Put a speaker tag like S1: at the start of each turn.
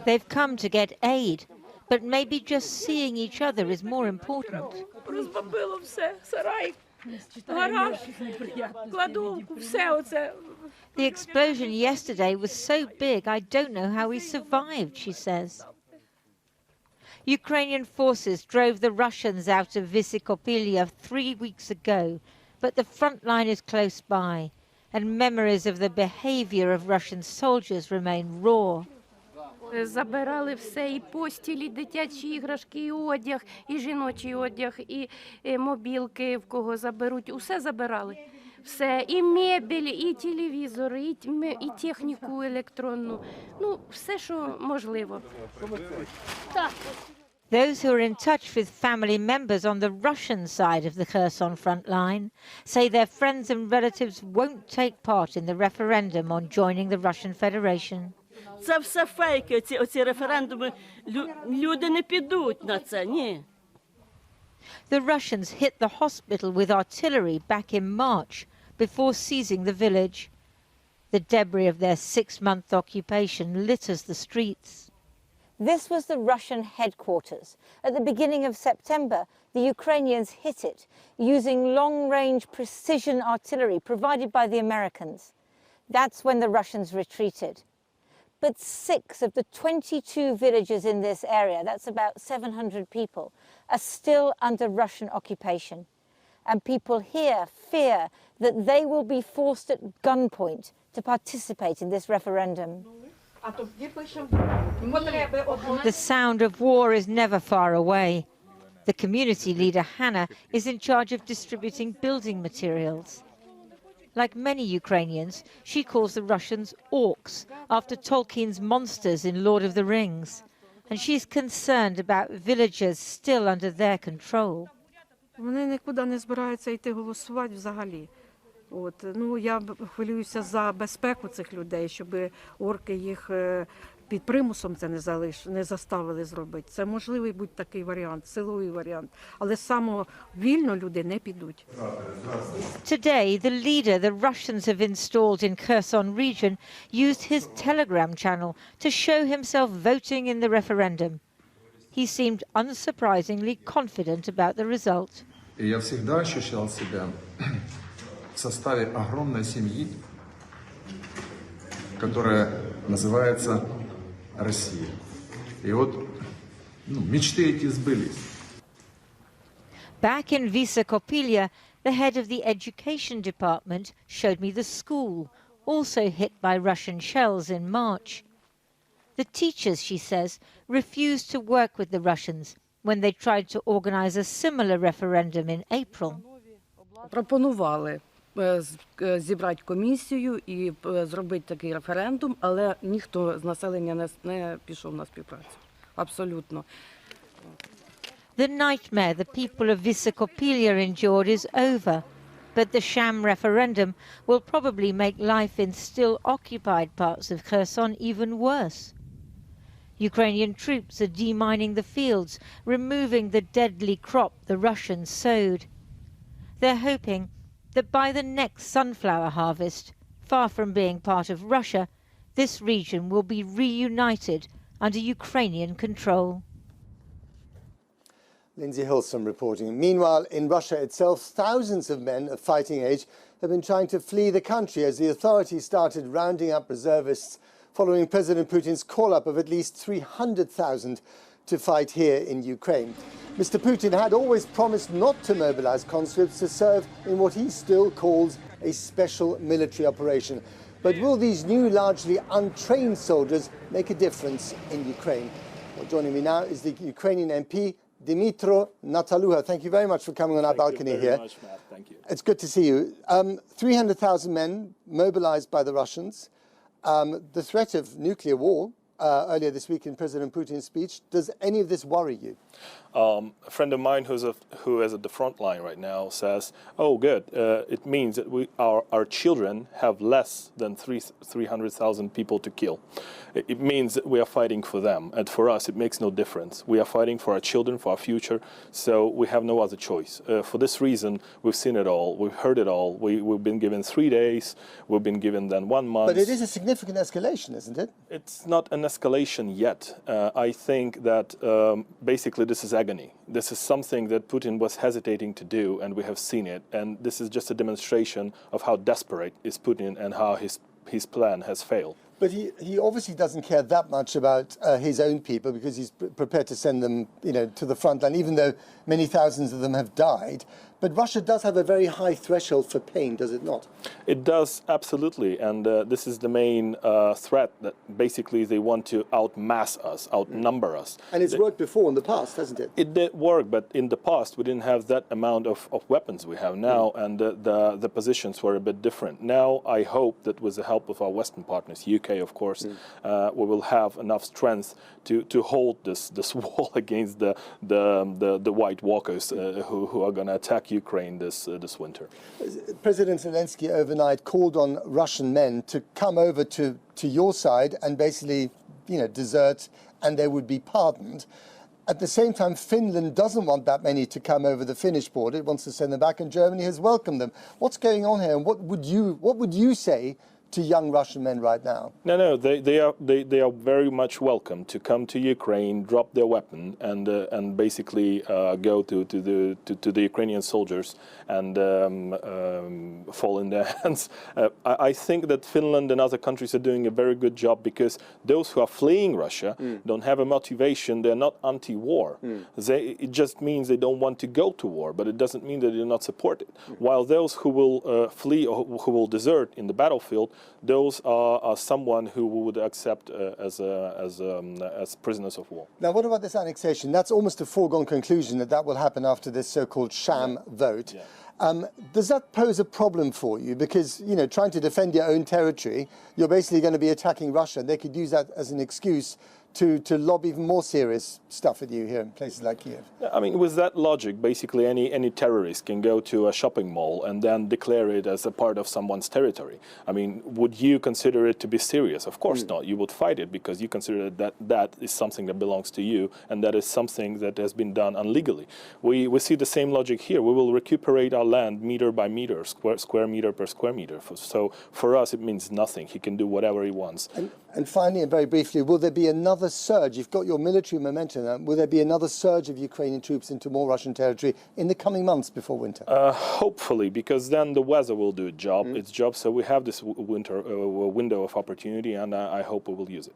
S1: They've come to get aid, but maybe just seeing each other is more important. The explosion yesterday was so big, I don't know how we survived, she says. Ukrainian forces drove the Russians out of Vysokopilia 3 weeks ago, but the front line is close by, and memories of the behavior of Russian soldiers remain raw.
S2: Забирали все, і постілі, дитячі іграшки, і одяг, і жіночий одяг, і мобілки, в кого заберуть, усе забирали. Все, і мебель, і телевізори, і техніку електронну, ну, все, що можливо.
S1: Those who are in touch with family members on the Russian side of the Kherson front line say their friends and relatives won't take part in the referendum on joining the Russian Federation.
S3: Це все фейки, оці референдуми. Люди не підуть на це, ні.
S1: The Russians hit the hospital with artillery back in March before seizing the village. The debris of their 6-month occupation litters the streets. This was the Russian headquarters. At the beginning of September, the Ukrainians hit it using long-range precision artillery provided by the Americans. That's when the Russians retreated. But 6 of the 22 villages in this area, that's about 700 people, are still under Russian occupation. And people here fear that they will be forced at gunpoint to participate in this referendum. The sound of war is never far away. The community leader, Hannah, is in charge of distributing building materials. Like many Ukrainians, she calls the Russians orcs, after Tolkien's monsters in Lord of the Rings. And she's concerned about villagers still under their control.
S4: Вони нікуди не збираються йти голосувати взагалі. Я хвилююся за безпеку цих людей, щоб орки їх під примусом це не заставили зробити. Це можливий будь такий варіант, силовий варіант. Але самовільно люди не підуть.
S1: Today, the leader the Russians have installed in Kherson region used his Telegram channel to show himself voting in the referendum. He seemed unsurprisingly confident about the result.
S5: Я всегда ощущал себя в составе огромной семьи, которая называется Россия. И вот мечты эти сбылись.
S1: Back in Vysokopilia, the head of the education department showed me the school, also hit by Russian shells in March. The teachers, she says, refused to work with the Russians when they tried to organize a similar referendum in April.
S6: Пропонували зібрати комісію і зробити такий референдум, але ніхто з населення не пішов на співпрацю. Абсолютно.
S1: The nightmare the people of Vysokopilia endured is over, but the sham referendum will probably make life in still occupied parts of Kherson even worse. Ukrainian troops are demining the fields, removing the deadly crop the Russians sowed. They're hoping that by the next sunflower harvest, far from being part of Russia, this region will be reunited under Ukrainian control.
S7: Lindsay Hilson reporting. Meanwhile, in Russia itself, thousands of men of fighting age have been trying to flee the country as the authorities started rounding up reservists following President Putin's call-up of at least 300,000 to fight here in Ukraine. Mr. Putin had always promised not to mobilize conscripts to serve in what he still calls a special military operation. But will these new, largely untrained soldiers make a difference in Ukraine? Well, joining me now is the Ukrainian MP, Dmytro Nataluha. Thank you very much for coming on our balcony here.
S8: Thank you very much, Matt. Thank you.
S7: It's good to see you. 300,000 men mobilized by the Russians. The threat of nuclear war earlier this week in President Putin's speech. Does any of this worry you?
S8: A friend of mine who is at the front line right now says, "Oh, good. It means that our children have less than 300,000 people to kill. It means that we are fighting for them, and for us, it makes no difference. We are fighting for our children, for our future. So we have no other choice. For this reason, we've seen it all. We've heard it all. We've been given 3 days. We've been given then 1 month.
S7: But it is a significant escalation, isn't it?
S8: It's not an escalation yet. I think that basically this is agony. This is something that Putin was hesitating to do, and we have seen it. And this is just a demonstration of how desperate is Putin and how his plan has failed.
S7: But he obviously doesn't care that much about his own people, because he's prepared to send them, to the front line, even though many thousands of them have died. But Russia does have a very high threshold for pain, does it not?
S8: It does, absolutely. And this is the main threat, that basically they want to outmass us, outnumber us.
S7: And it's worked before in the past, hasn't it?
S8: It did work, but in the past we didn't have that amount of weapons we have now, and the positions were a bit different. Now I hope that with the help of our Western partners, UK of course, we will have enough strength to hold this wall against the White Walkers who are going to attack Ukraine this winter.
S7: President Zelensky overnight called on Russian men to come over to your side and basically, desert, and they would be pardoned. At the same time, Finland doesn't want that many to come over the Finnish border. It wants to send them back, and Germany has welcomed them. What's going on here, and what would you say to young Russian men right now?
S8: No, they are very much welcome to come to Ukraine, drop their weapon, and basically go to the Ukrainian soldiers and fall in their hands. I think that Finland and other countries are doing a very good job, because those who are fleeing Russia don't have a motivation. They're not anti-war. It just means they don't want to go to war, but it doesn't mean that they're not supported. While those who will flee or who will desert in the battlefield, those are someone who we would accept as prisoners of war.
S7: Now, what about this annexation? That's almost a foregone conclusion that will happen after this so-called sham vote. Yeah. Does that pose a problem for you? Because, trying to defend your own territory, you're basically going to be attacking Russia, and they could use that as an excuse to lob even more serious stuff at you here in places like Kiev.
S8: I mean, with that logic, basically any terrorist can go to a shopping mall and then declare it as a part of someone's territory. I mean, would you consider it to be serious? Of course not. You would fight it because you consider that is something that belongs to you, and that is something that has been done illegally. We see the same logic here. We will recuperate our land meter by meter, square meter per square meter. So for us, it means nothing. He can do whatever he wants.
S7: And finally, and very briefly, will there be another surge? You've got your military momentum. Will there be another surge of Ukrainian troops into more Russian territory in the coming months before winter?
S8: Hopefully, because then the weather will do its job. So we have this winter window of opportunity, and I hope we will use it.